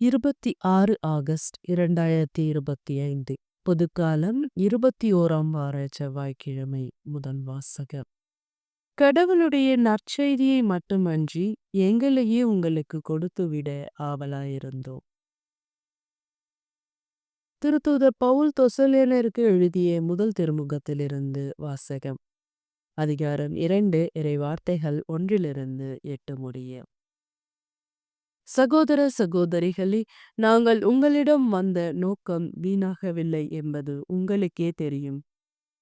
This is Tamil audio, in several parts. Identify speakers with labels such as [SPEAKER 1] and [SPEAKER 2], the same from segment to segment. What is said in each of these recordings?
[SPEAKER 1] 26 ஆகஸ்ட் 2025. பொதுக்காலம் 21ஆம் வார செவ்வாய்க்கிழமை. முதல் வாசகம். கடவுளுடைய நற்செய்தியை மட்டுமன்றி எங்களையே உங்களுக்கு கொடுத்துவிட ஆவலாயிருந்தோம். திருத்தூதர் பவுல் தெசலோனிக்கேயருக்கு எழுதிய முதல் திருமுகத்திலிருந்து வாசகம். அதிகாரம் 2, இறைவார்த்தைகள் 1-8 முடிய. சகோதர சகோதரிகளே, நாங்கள் உங்களிடம் வந்த நோக்கம் வீணாகவில்லை என்பது உங்களுக்கே தெரியும்.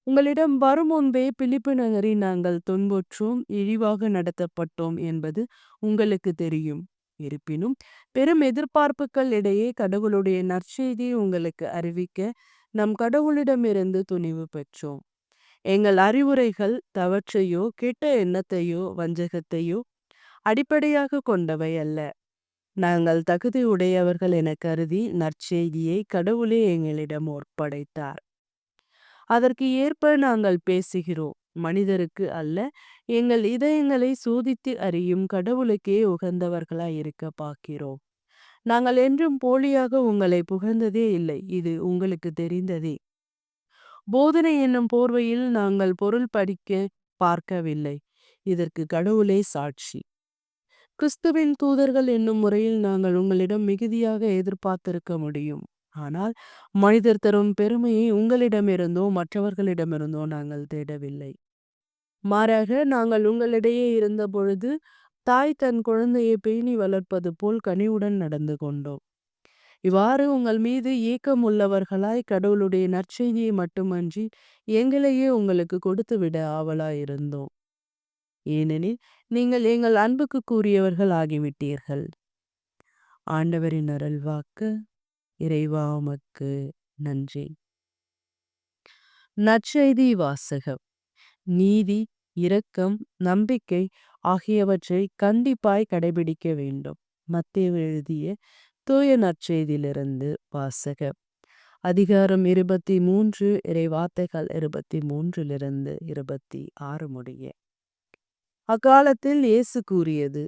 [SPEAKER 1] உங்களிடம் வரும் முன்பே பிலிப்பு நகரில் நாங்கள் துன்புற்றோம், இழிவாக நடத்தப்பட்டோம் என்பது உங்களுக்கு தெரியும். இருப்பினும் பெரும் எதிர்பார்ப்புகள் இடையே கடவுளுடைய நற்செய்தியை உங்களுக்கு அறிவிக்க நம் கடவுளிடமிருந்து துணிவு பெற்றோம். எங்கள் அறிவுரைகள் தவற்றையோ கெட்ட எண்ணத்தையோ வஞ்சகத்தையோ அடிப்படையாக கொண்டவை அல்ல. நாங்கள் தகுதியுடையவர்கள் என கருதி நற்செய்தியை கடவுளே எங்களிடம் ஒப்படைத்தார். அதற்கு ஏற்ப நாங்கள் பேசுகிறோம், மனிதருக்கு அல்ல. எங்கள் இதயங்களை சோதித்து அறியும் கடவுளுக்கே உகந்தவர்களாய் இருக்க பார்க்கிறோம். நாங்கள் என்றும் போலியாக உங்களை புகழ்ந்ததே இல்லை, இது உங்களுக்கு தெரிந்ததே. போதனை என்னும் போர்வையில் நாங்கள் பொருள் படிக்க பார்க்கவில்லை, இதற்கு கடவுளே சாட்சி. கிறிஸ்துவின் தூதர்கள் என்னும் முறையில் நாங்கள் உங்களிடம் மிகுதியாக எதிர்பார்த்திருக்க முடியும். ஆனால் மனிதர் தரும் பெருமையை உங்களிடமிருந்தோ மற்றவர்களிடமிருந்தோ நாங்கள் தேடவில்லை. மாறாக நாங்கள் உங்களிடையே இருந்த பொழுது தாய் தன் குழந்தையை பேணி வளர்ப்பது போல் கனிவுடன் நடந்து கொண்டோம். இவ்வாறு உங்கள் மீது ஏக்கம் உள்ளவர்களாய் கடவுளுடைய நற்செய்தியை மட்டுமன்றி எங்களையே உங்களுக்கு கொடுத்துவிட ஆவலாயிருந்தோம். ஏனெனில் நீங்கள் எங்கள் அன்புக்குரியவர்கள் ஆகிவிட்டீர்கள். ஆண்டவரின் அருள்வாக்கு. இறைவா உமக்கு நன்றி. நற்செய்தி வாசகம். நீதி, இரக்கம், நம்பிக்கை ஆகியவற்றை கண்டிப்பாய் கடைபிடிக்க வேண்டும். மத்தேயு எழுதிய தூய நற்செய்தியிலிருந்து வாசகம். அதிகாரம் 23, இறைவார்த்தைகள் 23-26 முடிய. அக்காலத்தில் இயேசு கூறியது: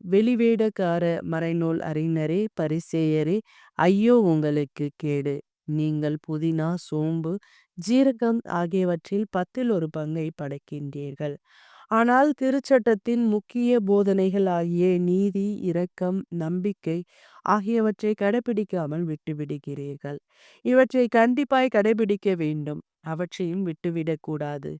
[SPEAKER 1] வெளிவேடக்கார மறைநூல் அறிஞரே, பரிசேயரே, ஐயோ உங்களுக்கு கேடு! நீங்கள் புதினா, சோம்பு, ஜீரகம் ஆகியவற்றில் 10 பங்கை படைக்கின்றீர்கள். ஆனால் திருச்சட்டத்தின் முக்கிய போதனைகள் ஆகிய நீதி, இரக்கம், நம்பிக்கை ஆகியவற்றை கடைபிடிக்காமல் விட்டுவிடுகிறீர்கள். இவற்றை கண்டிப்பாய் கடைபிடிக்க வேண்டும், அவற்றையும் விட்டுவிடக்கூடாது.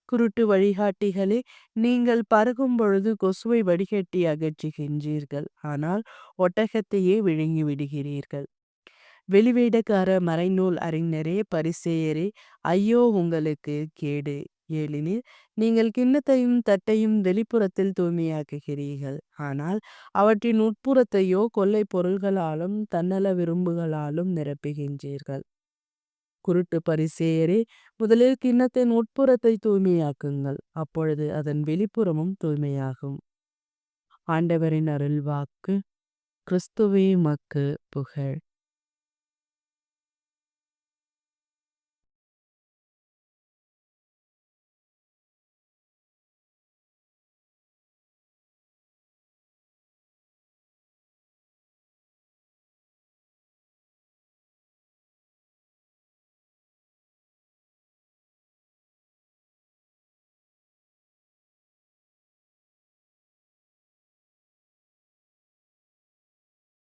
[SPEAKER 1] குருட்டு வழிகாட்டிகளே, நீங்கள் பருகும் பொழுது கொசுவை வடிகட்டி அகற்றுகின்றீர்கள், ஆனால் ஒட்டகத்தையே விழுங்கி விடுகிறீர்கள். வெளிவேடக்கார மறைநூல் அறிஞரே, பரிசேயரே, ஐயோ உங்களுக்கு கேடு! ஏனெனில் நீங்கள் கிண்ணத்தையும் தட்டையும் வெளிப்புறத்தில் தூய்மையாக்குகிறீர்கள், ஆனால் அவற்றின் உட்புறத்தையோ கொள்ளை பொருள்களாலும் தன்னல விரும்புகளாலும் நிரப்புகின்றீர்கள். குருட்டு பரிசேயரே, முதலில் கிண்ணத்தின் உட்புறத்தை தூய்மையாக்குங்கள், அப்பொழுது அதன் வெளிப்புறமும் தூய்மையாகும். ஆண்டவரின் அருள்வாக்கு. கிறிஸ்துவே உமக்கு புகழ்.